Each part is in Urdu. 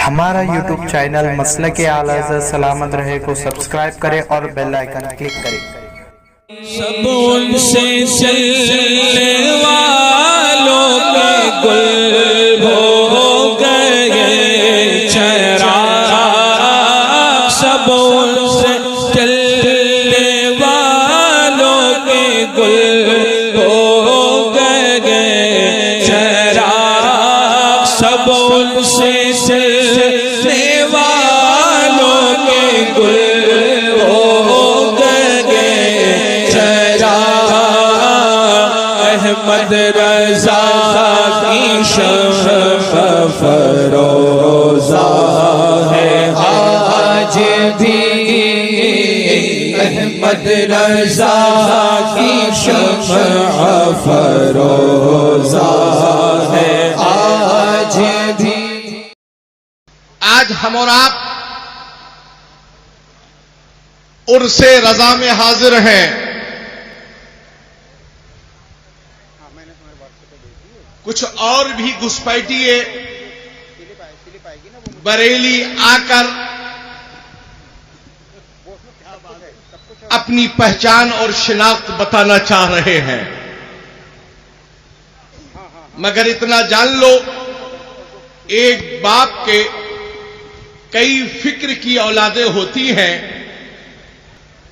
ہمارا یوٹیوب چینل مسلک اعلی حضرت سلامت رہے کو سبسکرائب کریں اور بیل آئیکن کلک کریں۔ سب ان سے چلنے والوں کے گل ہو گئے چراغ، سب ان سے چلنے والوں کے گل ہو گئے چراغ، سب ان سے چلنے والوں کے گل ہو گئے چراغ، احمد رضا کی شمع فروزہ ہے آج بھی، احمد رضا کی شمع فروزہ ہے آج بھی۔ آج ہم اور آپ عرس رضا میں حاضر ہیں۔ کچھ اور بھی گھسپیٹیے بریلی آ کر اپنی پہچان اور شناخت بتانا چاہ رہے ہیں، مگر اتنا جان لو ایک باپ کے کئی فکر کی اولادیں ہوتی ہیں،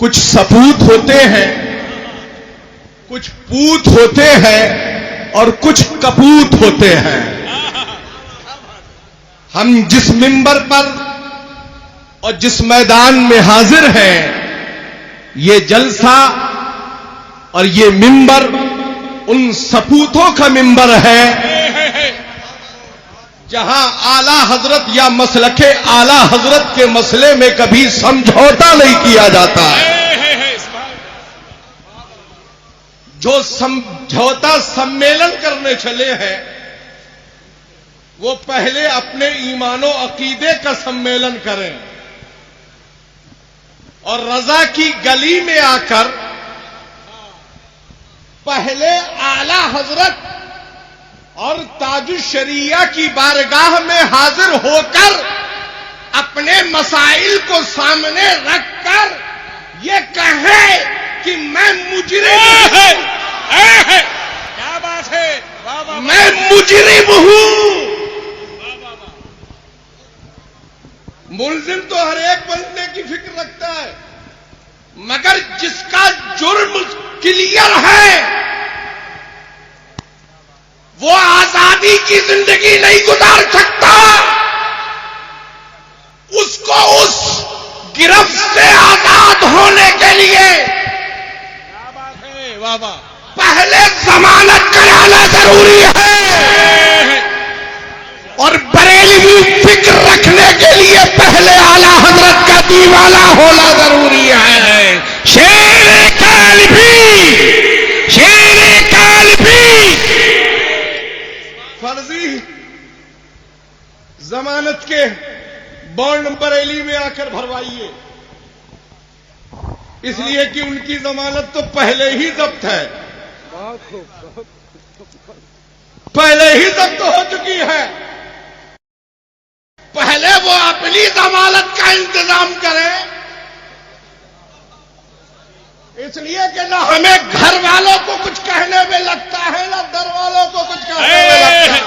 کچھ سپوت ہوتے ہیں، کچھ پوت ہوتے ہیں اور کچھ کپوت ہوتے ہیں۔ ہم جس منبر پر اور جس میدان میں حاضر ہیں، یہ جلسہ اور یہ منبر ان سپوتوں کا منبر ہے جہاں اعلی حضرت یا مسلک اعلی حضرت کے مسئلے میں کبھی سمجھوتا نہیں کیا جاتا ہے۔ جو سمجھوتا سمیلن کرنے چلے ہیں وہ پہلے اپنے ایمان و عقیدے کا سمیلن کریں اور رضا کی گلی میں آ کر پہلے اعلی حضرت اور تاج الشریعہ کی بارگاہ میں حاضر ہو کر اپنے مسائل کو سامنے رکھ کر یہ کہیں کہ میں مجرم ہوں، کیا بات ہے، میں مجرم ہوں۔ ملزم تو ہر ایک بننے کی فکر رکھتا ہے، مگر جس کا جرم کلیئر ہے وہ آزادی کی زندگی نہیں گزار سکتا، اس کو اس گرفت سے آزاد ہونے کے لیے پہلے ضمانت کرانا ضروری ہے، اور بریلوی فکر رکھنے کے لیے پہلے اعلی حضرت کا دیوانہ ہونا ضروری ہے۔ شیر قلبی، شیر قلبی، فرضی ضمانت کے بانڈ بریلی میں آ کر بھروائیے، اس لیے کہ ان کی ضمانت تو پہلے ہی ضبط ہے، پہلے ہی ضبط ہو چکی ہے۔ پہلے وہ اپنی ضمانت کا انتظام کرے، اس لیے کہ نہ ہمیں گھر والوں کو کچھ کہنے میں لگتا ہے نہ در والوں کو کچھ کہنے میں لگتا ہے،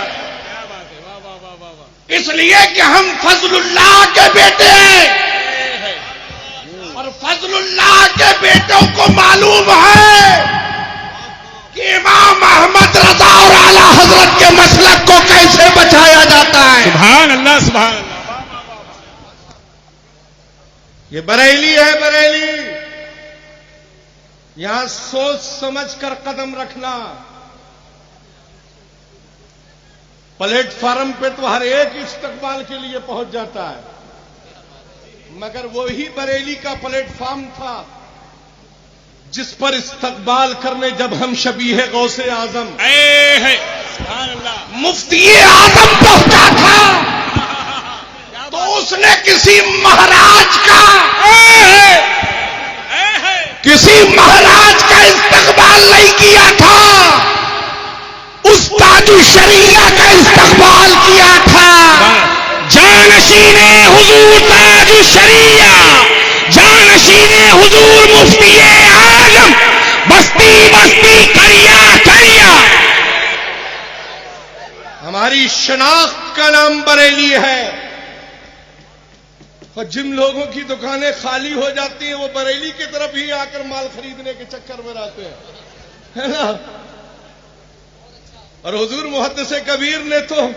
اس لیے کہ ہم فضل اللہ کے بیٹے ہیں، اور فضل اللہ کے بیٹوں کو معلوم ہے کہ امام احمد رضا اور اعلی حضرت کے مسلک کو کیسے بچایا جاتا ہے۔ سبحان اللہ، سبحان اللہ۔ یہ بریلی ہے، بریلی، یہاں سوچ سمجھ کر قدم رکھنا۔ پلیٹ فارم پہ تو ہر ایک استقبال کے لیے پہنچ جاتا ہے، مگر وہی بریلی کا پلیٹ فارم تھا جس پر استقبال کرنے جب ہم شبیہ غوث اعظم مفتی اعظم پہنچا تھا تو اس نے کسی مہاراج کا استقبال نہیں کیا تھا، اس تاج الشریعہ کا استقبال کیا تھا۔ جان جانشین حضور تاج الشریعہ، جانشین حضور مفتی اعظم، بستی بستی کریا کریا. ہماری شناخت کا نام بریلی ہے. اور جن لوگوں کی دکانیں خالی ہو جاتی ہیں وہ بریلی کی طرف ہی آ کر مال خریدنے کے چکر میں رہتے ہیں، ہے نا. اور حضور محدث کبیر نے تو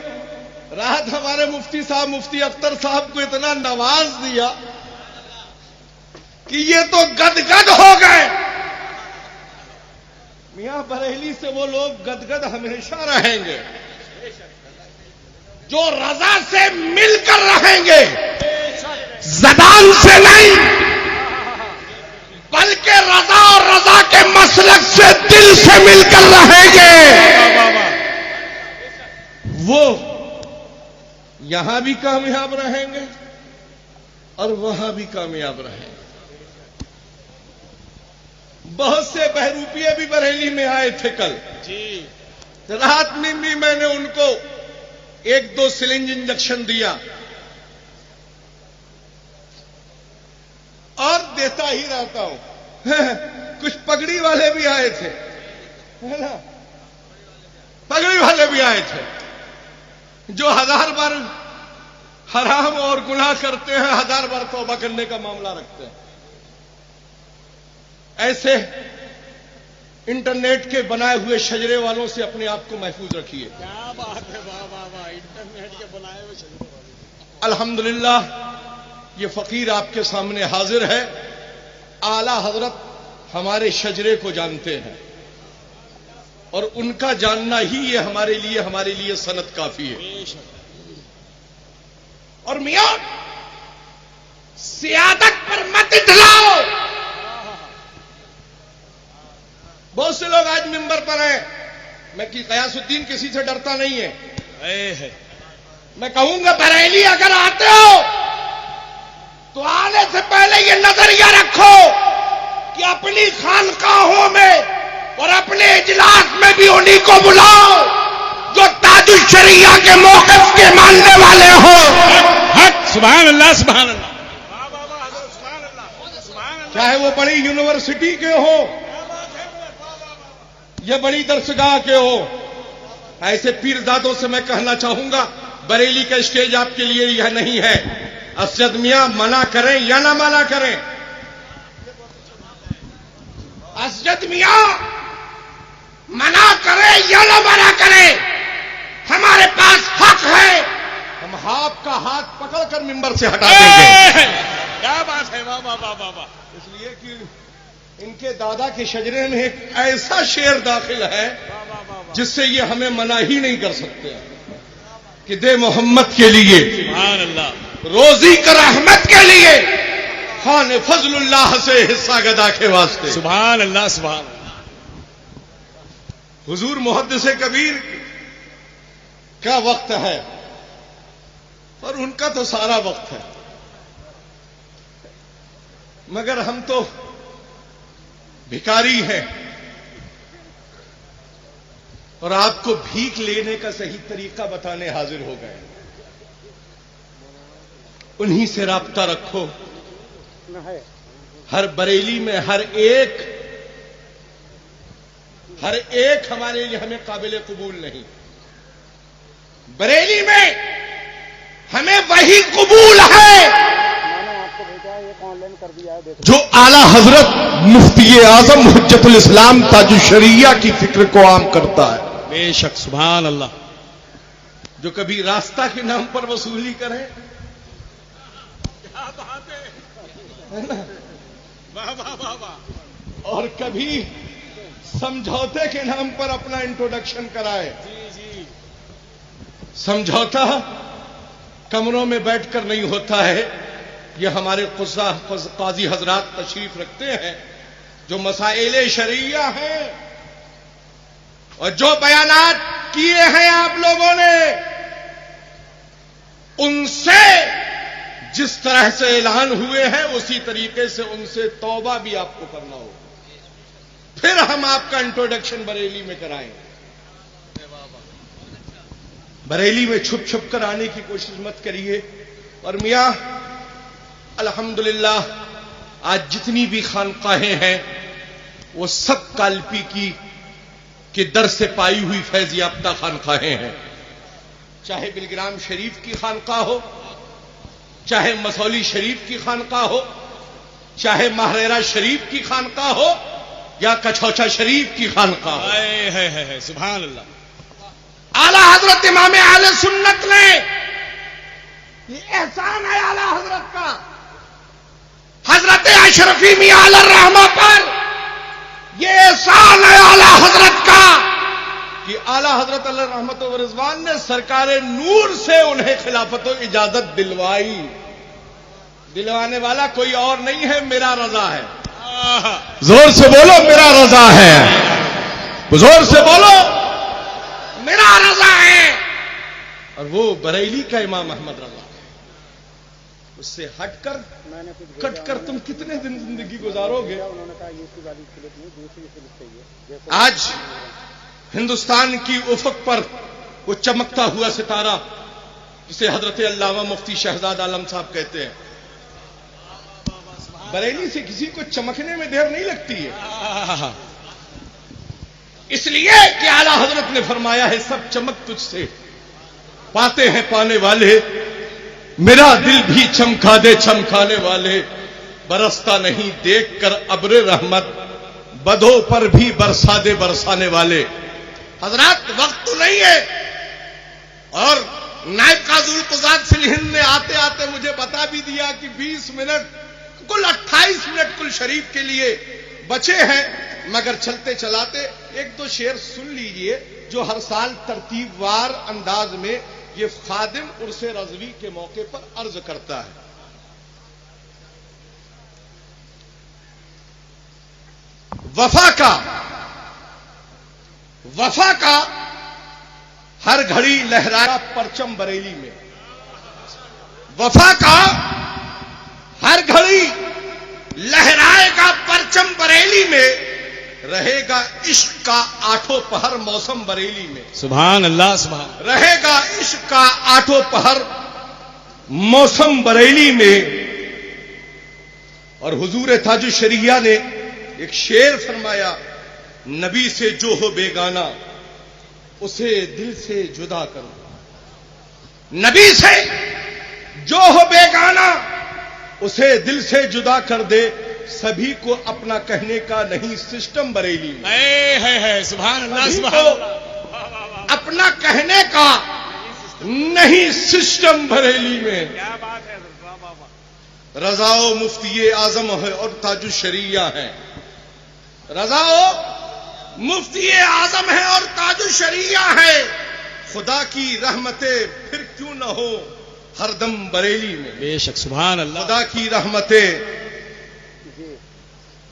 رات ہمارے مفتی صاحب مفتی اختر صاحب کو اتنا نواز دیا کہ یہ تو گدگد ہو گئے. میاں بریلی سے وہ لوگ گدگد ہمیشہ رہیں گے جو رضا سے مل کر رہیں گے، زبان سے نہیں بلکہ رضا اور رضا کے مسلک سے دل سے مل کر رہیں گے. وہ یہاں بھی کامیاب رہیں گے اور وہاں بھی کامیاب رہیں گے. بہت سے بہروپیے بھی بریلی میں آئے تھے کل. رات میں بھی میں نے ان کو 1-2 سلنج انجیکشن دیا اور دیتا ہی رہتا ہوں. کچھ پگڑی والے بھی آئے تھے، پگڑی والے بھی آئے تھے جو 1000 بار حرام اور گناہ کرتے ہیں، 1000 بار توبہ کرنے کا معاملہ رکھتے ہیں. ایسے انٹرنیٹ کے بنائے ہوئے شجرے والوں سے اپنے آپ کو محفوظ رکھیے. کیا بات ہے، واہ واہ واہ، انٹرنیٹ کے بنائے ہوئے شجرے والے. الحمدللہ یہ فقیر آپ کے سامنے حاضر ہے. اعلی حضرت ہمارے شجرے کو جانتے ہیں اور ان کا جاننا ہی یہ ہمارے لیے سند کافی ہے. اور میاں سیادت پر مت اٹھلاؤ. بہت سے لوگ آج ممبر پر ہیں. میں غیاث الدین کسی سے ڈرتا نہیں ہے. میں کہوں گا بریلی اگر آتے ہو تو آنے سے پہلے یہ نظریہ رکھو کہ اپنی خانقاہوں میں اور اپنے اجلاس میں بھی انہی کو بلاؤ جو تاج الشریعہ کے موقف کے ماننے والے ہوں. سبحان اللہ سبحان اللہ. چاہے وہ بڑی یونیورسٹی کے ہو یا بڑی درسگاہ کے ہو. ایسے پیرزادوں سے میں کہنا چاہوں گا بریلی کا اسٹیج آپ کے لیے یہ نہیں ہے. اسجد میاں منع کریں یا نہ منع کریں، اسجد میاں منع کریں یا نہ منع کریں، ہمارے پاس حق ہے. ہم آپ کا ہاتھ پکڑ کر ممبر سے ہٹا دیں گے. کیا بات ہے، واہ واہ واہ واہ. اس لیے کہ ان کے دادا کے شجرے میں ایک ایسا شعر داخل ہے جس سے یہ ہمیں منع ہی نہیں کر سکتے کہ دے محمد کے لیے، سبحان اللہ، روزی کر احمد کے لیے، خان فضل اللہ سے حصہ گدا کے واسطے. سبحان اللہ سبحان اللہ. حضور محدث کبیر کا وقت ہے اور ان کا تو سارا وقت ہے، مگر ہم تو بھکاری ہیں اور آپ کو بھیک لینے کا صحیح طریقہ بتانے حاضر ہو گئے. انہی سے رابطہ رکھو. ہر بریلی میں ہر ایک ہمارے لیے ہمیں قابل قبول نہیں. بریلی میں ہمیں وہی قبول ہے جو اعلی حضرت مفتی اعظم حجت الاسلام تاج الشریعہ کی فکر کو عام کرتا ہے. بے شک سبحان اللہ. جو کبھی راستہ کے نام پر وصولی کرے اور کبھی سمجھوتے کے نام پر اپنا انٹروڈکشن کرائے. سمجھوتا کمروں میں بیٹھ کر نہیں ہوتا ہے. یہ ہمارے قاضی حضرات تشریف رکھتے ہیں جو مسائل شرعیہ ہیں اور جو بیانات کیے ہیں آپ لوگوں نے ان سے جس طرح سے اعلان ہوئے ہیں اسی طریقے سے ان سے توبہ بھی آپ کو کرنا ہوگا. پھر ہم آپ کا انٹروڈکشن بریلی میں کرائیں گے. بریلی میں چھپ چھپ کر آنے کی کوشش مت کریے. اور میاں الحمدللہ آج جتنی بھی خانقاہیں ہیں وہ سب کالپی کی در سے پائی ہوئی فیض یافتہ خانقاہیں ہیں، چاہے بلگرام شریف کی خانقاہ ہو، چاہے مسولی شریف کی خانقاہ ہو، چاہے ماہریرا شریف کی خانقاہ ہو یا کچھوچا شریف کی خانقاہ ہو۔ ہے سبحان اللہ۔ اعلی حضرت امام اہل سنت نے، یہ احسان ہے اعلی حضرت کا، حضرت اشرفی میاں علی الرحمہ پر یہ احسان ہے اعلی حضرت کا کہ اعلی حضرت علیہ رحمت و رضوان نے سرکار نور سے انہیں خلافت و اجازت دلوائی۔ دلوانے والا کوئی اور نہیں ہے، میرا رضا ہے۔ زور سے بولو میرا رضا ہے، زور سے بولو میرا رضا ہے۔ اور وہ بریلی کا امام احمد رضا ہے۔ اس سے ہٹ کر کٹ کر تم کتنے دن زندگی گزارو گے؟ آج ہندوستان کی افق پر وہ چمکتا ہوا ستارہ جسے حضرت علامہ مفتی شہزاد عالم صاحب کہتے ہیں، بریلی سے کسی کو چمکنے میں دیر نہیں لگتی ہے، اس لیے کہ اعلی حضرت نے فرمایا ہے سب چمک تجھ سے پاتے ہیں پانے والے، میرا دل بھی چمکا دے چمکانے والے، برستا نہیں دیکھ کر ابر رحمت، بدوں پر بھی برسا دے برسانے والے۔ حضرات وقت تو نہیں ہے، اور نائب قاضی القضات فی الہند نے آتے آتے مجھے بتا بھی دیا کہ 20 منٹ کل 28 منٹ کل شریف کے لیے بچے ہیں، مگر چلتے چلاتے ایک دو شعر سن لیجئے جو ہر سال ترتیب وار انداز میں یہ خادم عرس رضوی کے موقع پر عرض کرتا ہے۔ وفا کا ہر گھڑی لہرایا پرچم بریلی میں، وفا کا ہر گھڑی لہرائے گا پرچم بریلی میں، رہے گا عشق کا آٹھوں پہر موسم بریلی میں۔ سبحان اللہ سبحان۔ رہے گا عشق کا آٹھوں پہر موسم بریلی میں۔ اور حضور تاج الشریعہ نے ایک شعر فرمایا، نبی سے جو ہو بیگانہ اسے دل سے جدا کرو، نبی سے جو ہو بیگانہ اسے دل سے جدا کر دے، سبھی کو اپنا کہنے کا نہیں سسٹم بریلی میں۔ ہے سبحان اللہ سبھی سبحان کو اپنا کہنے کا نہیں سسٹم بریلی میں۔ کیا بات ہے، واہ واہ واہ۔ رضا و مفتی اعظم ہے اور تاج الشریعہ ہے، رضا و مفتی اعظم ہے اور تاج الشریعہ ہے، خدا کی رحمتیں پھر کیوں نہ ہو ہر دم بریلی میں۔ بے شک سبحان اللہ۔ خدا کی رحمتیں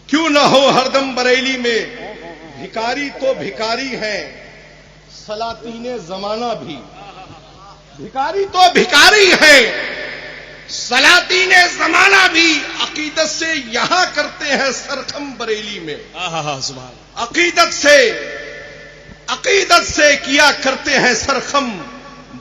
کیوں نہ ہو ہر دم بریلی میں، بھکاری تو بھکاری ہیں سلاطین زمانہ بھی، بھکاری تو بھکاری ہے سلاطین زمانہ بھی، عقیدت سے یہاں کرتے ہیں سرخم بریلی میں، سبحان۔ عقیدت سے کیا کرتے ہیں سرخم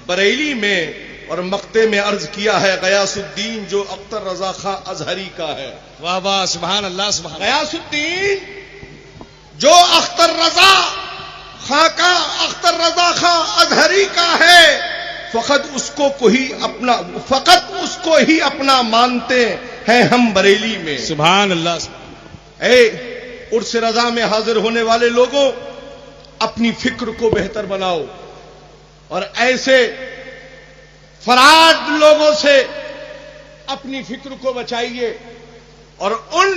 بریلی میں۔ اور مقطع میں عرض کیا ہے غیاث الدین جو اختر رضا خاں ازہری کا ہے، واہ واہ سبحان اللہ سبحان۔ غیاث الدین جو اختر رضا خاں ازہری کا ہے، فقط اس کو ہی اپنا مانتے ہیں ہم بریلی میں۔ سبحان اللہ سبحان۔ اے عرس رضا میں حاضر ہونے والے لوگوں، اپنی فکر کو بہتر بناؤ اور ایسے فراد لوگوں سے اپنی فکر کو بچائیے، اور ان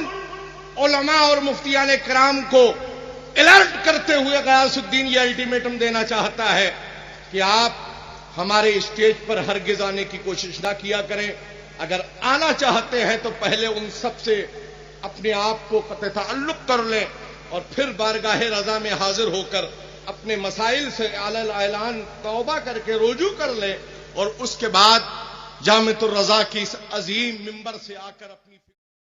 علماء اور مفتیان کرام کو الرٹ کرتے ہوئے غیاث الدین یہ الٹیمیٹم دینا چاہتا ہے کہ آپ ہمارے اسٹیج پر ہرگز آنے کی کوشش نہ کیا کریں، اگر آنا چاہتے ہیں تو پہلے ان سب سے اپنے آپ کو قطع تعلق کر لیں، اور پھر بارگاہ رضا میں حاضر ہو کر اپنے مسائل سے اعلان اعلان توبہ کر کے رجوع کر لیں، اور اس کے بعد جامعۃ الرضا کی اس عظیم منبر سے آ کر اپنی